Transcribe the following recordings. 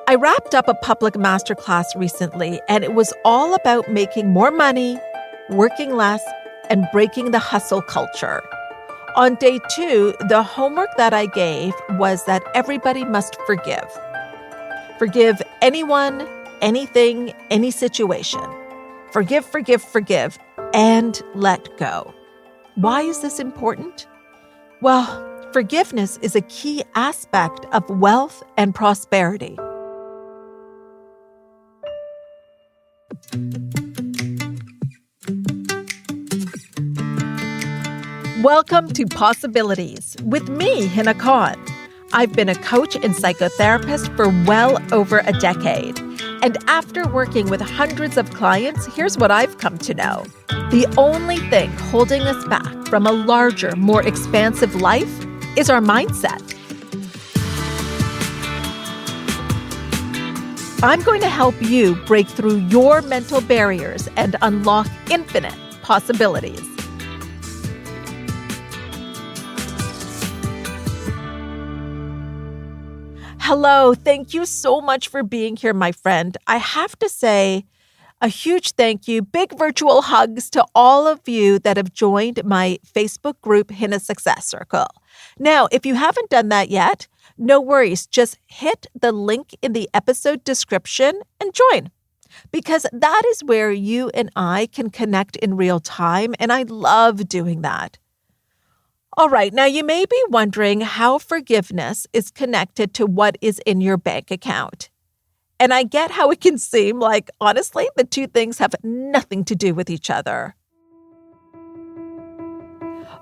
I wrapped up a public masterclass recently, and it was all about making more money, working less, and breaking the hustle culture. On day 2, the homework that I gave was that everybody must forgive. Forgive anyone, anything, any situation. Forgive, forgive, forgive, and let go. Why is this important? Well, forgiveness is a key aspect of wealth and prosperity. Welcome to Possibilities with me, Hina Khan. I've been a coach and psychotherapist for well over a decade. And after working with hundreds of clients, here's what I've come to know. The only thing holding us back from a larger, more expansive life is our mindset. I'm going to help you break through your mental barriers and unlock infinite possibilities. Hello, thank you so much for being here, my friend. I have to say a huge thank you, big virtual hugs to all of you that have joined my Facebook group, Hina Success Circle. Now, if you haven't done that yet, no worries. Just hit the link in the episode description and join, because that is where you and I can connect in real time, and I love doing that. All right, now you may be wondering how forgiveness is connected to what is in your bank account. And I get how it can seem like, honestly, the two things have nothing to do with each other.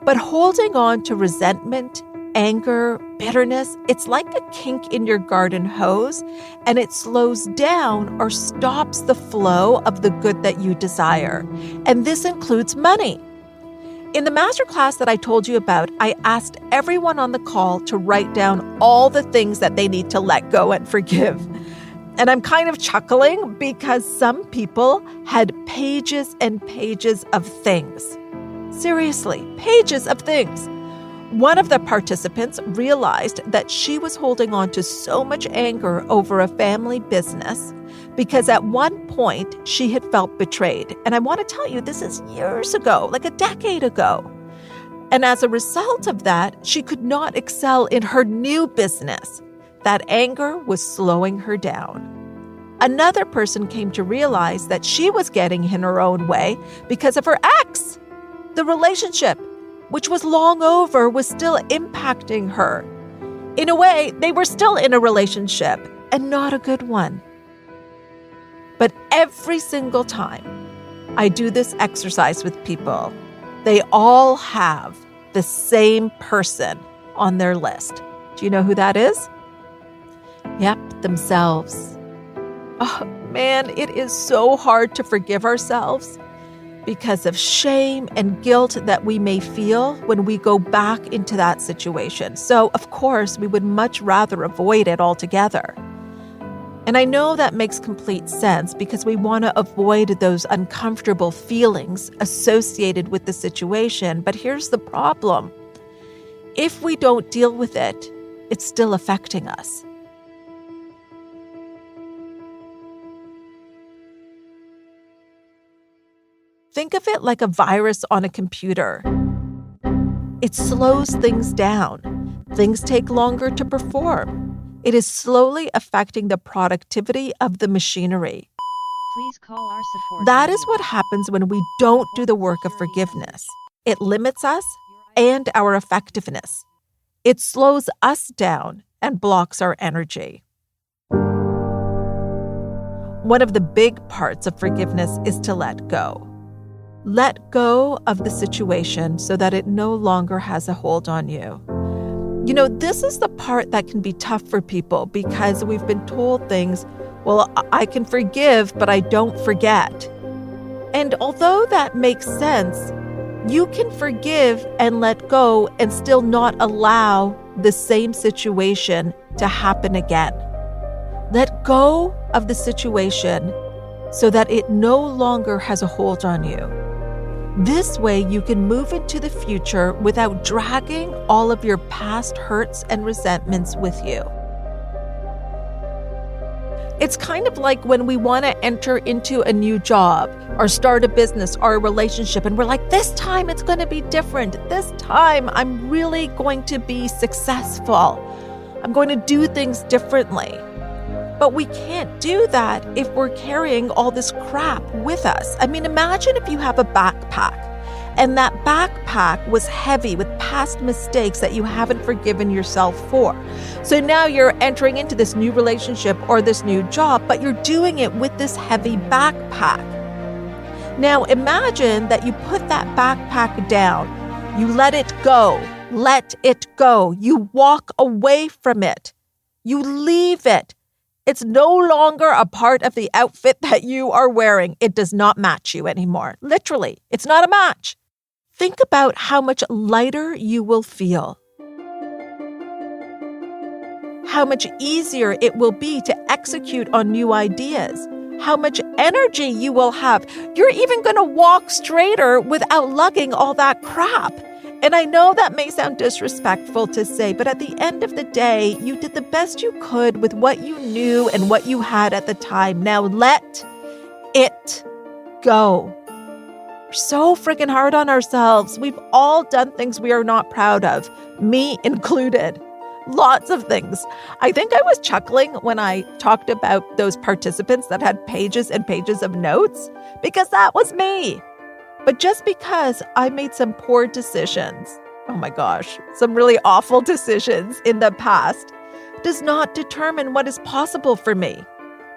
But holding on to resentment, anger, bitterness, it's like a kink in your garden hose, and it slows down or stops the flow of the good that you desire. And this includes money. In the masterclass that I told you about, I asked everyone on the call to write down all the things that they need to let go and forgive. And I'm kind of chuckling because some people had pages and pages of things. Seriously, pages of things. One of the participants realized that she was holding on to so much anger over a family business because at one point she had felt betrayed. And I want to tell you, this is years ago, like a decade ago. And as a result of that, she could not excel in her new business. That anger was slowing her down. Another person came to realize that she was getting in her own way because of her ex. The relationship, which was long over, was still impacting her. In a way, they were still in a relationship, and not a good one. But every single time I do this exercise with people, they all have the same person on their list. Do you know who that is? Yep, themselves. Oh man, it is so hard to forgive ourselves because of shame and guilt that we may feel when we go back into that situation. So, of course, we would much rather avoid it altogether. And I know that makes complete sense because we want to avoid those uncomfortable feelings associated with the situation. But here's the problem. If we don't deal with it, it's still affecting us. Think of it like a virus on a computer. It slows things down. Things take longer to perform. It is slowly affecting the productivity of the machinery. Please call our support. That is what happens when we don't do the work of forgiveness. It limits us and our effectiveness. It slows us down and blocks our energy. One of the big parts of forgiveness is to let go. Let go of the situation so that it no longer has a hold on you. You know, this is the part that can be tough for people because we've been told things, well, I can forgive, but I don't forget. And although that makes sense, you can forgive and let go and still not allow the same situation to happen again. Let go of the situation so that it no longer has a hold on you. This way, you can move into the future without dragging all of your past hurts and resentments with you. It's kind of like when we want to enter into a new job or start a business or a relationship, and we're like, this time it's going to be different. This time I'm really going to be successful. I'm going to do things differently. But we can't do that if we're carrying all this crap with us. I mean, imagine if you have a backpack and that backpack was heavy with past mistakes that you haven't forgiven yourself for. So now you're entering into this new relationship or this new job, but you're doing it with this heavy backpack. Now imagine that you put that backpack down. You let it go. Let it go. You walk away from it. You leave it. It's no longer a part of the outfit that you are wearing. It does not match you anymore. Literally, it's not a match. Think about how much lighter you will feel. How much easier it will be to execute on new ideas. How much energy you will have. You're even going to walk straighter without lugging all that crap. And I know that may sound disrespectful to say, but at the end of the day, you did the best you could with what you knew and what you had at the time. Now let it go. We're so freaking hard on ourselves. We've all done things we are not proud of, me included. Lots of things. I think I was chuckling when I talked about those participants that had pages and pages of notes, because that was me. But just because I made some poor decisions, oh my gosh, some really awful decisions in the past, does not determine what is possible for me.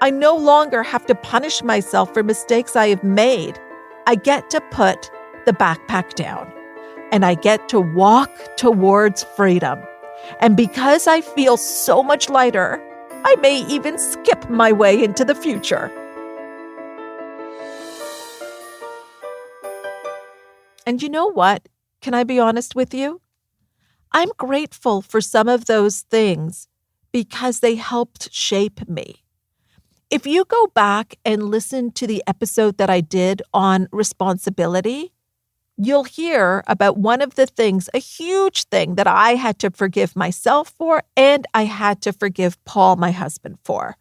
I no longer have to punish myself for mistakes I have made. I get to put the backpack down and I get to walk towards freedom. And because I feel so much lighter, I may even skip my way into the future. And you know what? Can I be honest with you? I'm grateful for some of those things because they helped shape me. If you go back and listen to the episode that I did on responsibility, you'll hear about one of the things, a huge thing that I had to forgive myself for, and I had to forgive Paul, my husband, for.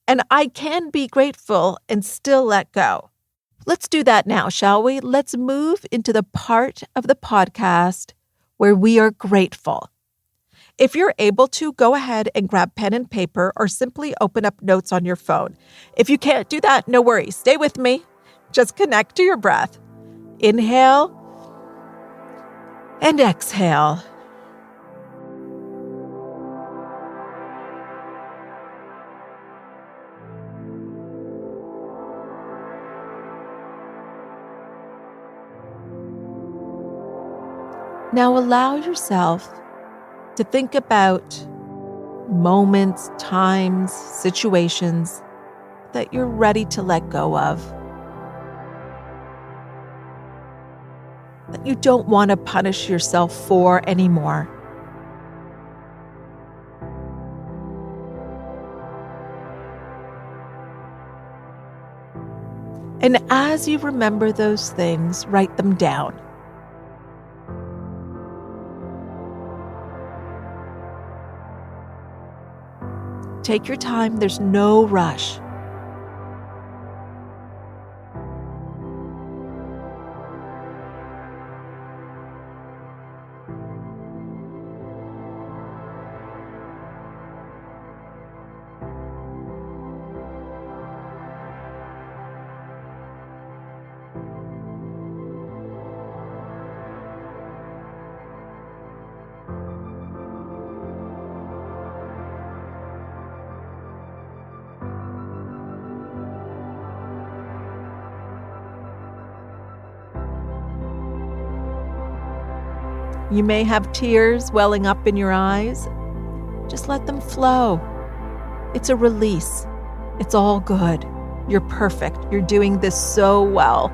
And I can be grateful and still let go. Let's do that now, shall we? Let's move into the part of the podcast where we are grateful. If you're able to, go ahead and grab pen and paper or simply open up notes on your phone. If you can't do that, no worries. Stay with me. Just connect to your breath. Inhale and exhale. Now allow yourself to think about moments, times, situations that you're ready to let go of, that you don't want to punish yourself for anymore. And as you remember those things, write them down. Take your time. There's no rush. You may have tears welling up in your eyes. Just let them flow. It's a release. It's all good. You're perfect. You're doing this so well.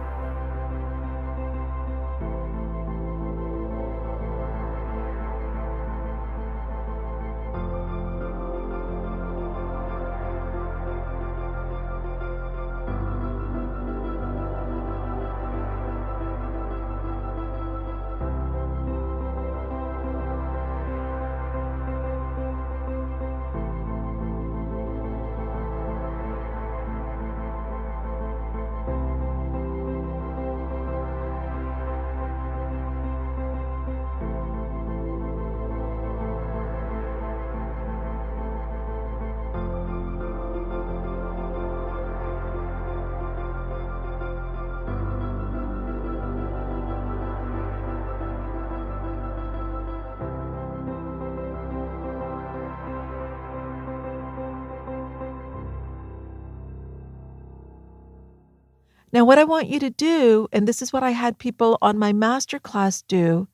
Now, what I want you to do, and this is what I had people on my masterclass do,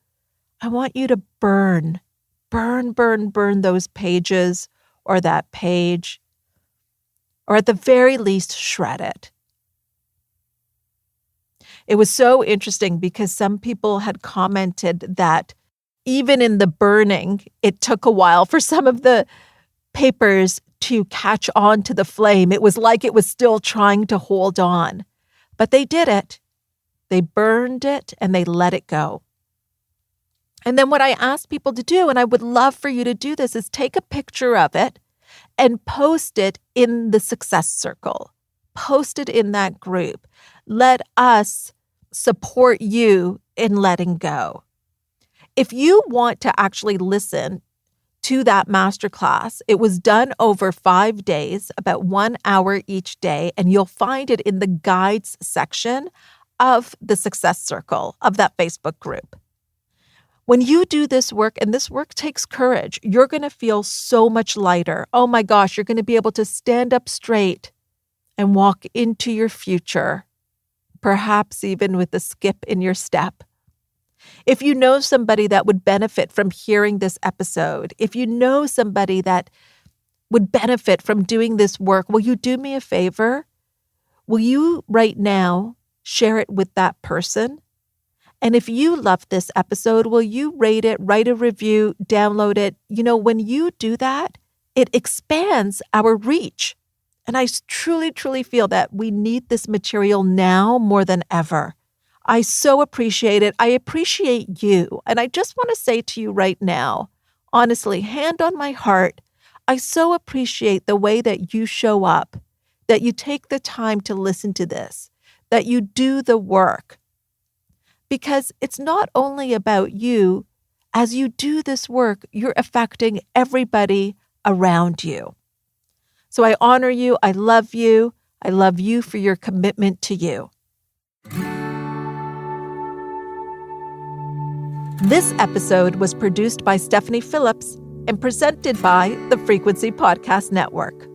I want you to burn those pages or that page, or at the very least, shred it. It was so interesting because some people had commented that even in the burning, it took a while for some of the papers to catch on to the flame. It was like it was still trying to hold on. But they did it. They burned it and they let it go. And then what I asked people to do, and I would love for you to do this, is take a picture of it and post it in the success circle. Post it in that group. Let us support you in letting go. If you want to actually listen to that masterclass, it was done over 5 days, about 1 hour each day, and you'll find it in the guides section of the success circle of that Facebook group. When you do this work, and this work takes courage, you're going to feel so much lighter. Oh my gosh, you're going to be able to stand up straight and walk into your future, perhaps even with a skip in your step. If you know somebody that would benefit from hearing this episode, if you know somebody that would benefit from doing this work, will you do me a favor? Will you right now share it with that person? And if you love this episode, will you rate it, write a review, download it? You know, when you do that, it expands our reach. And I truly, truly feel that we need this material now more than ever. I so appreciate it. I appreciate you. And I just want to say to you right now, honestly, hand on my heart, I so appreciate the way that you show up, that you take the time to listen to this, that you do the work. Because it's not only about you. As you do this work, you're affecting everybody around you. So I honor you. I love you. I love you for your commitment to you. This episode was produced by Stephanie Phillips and presented by the Frequency Podcast Network.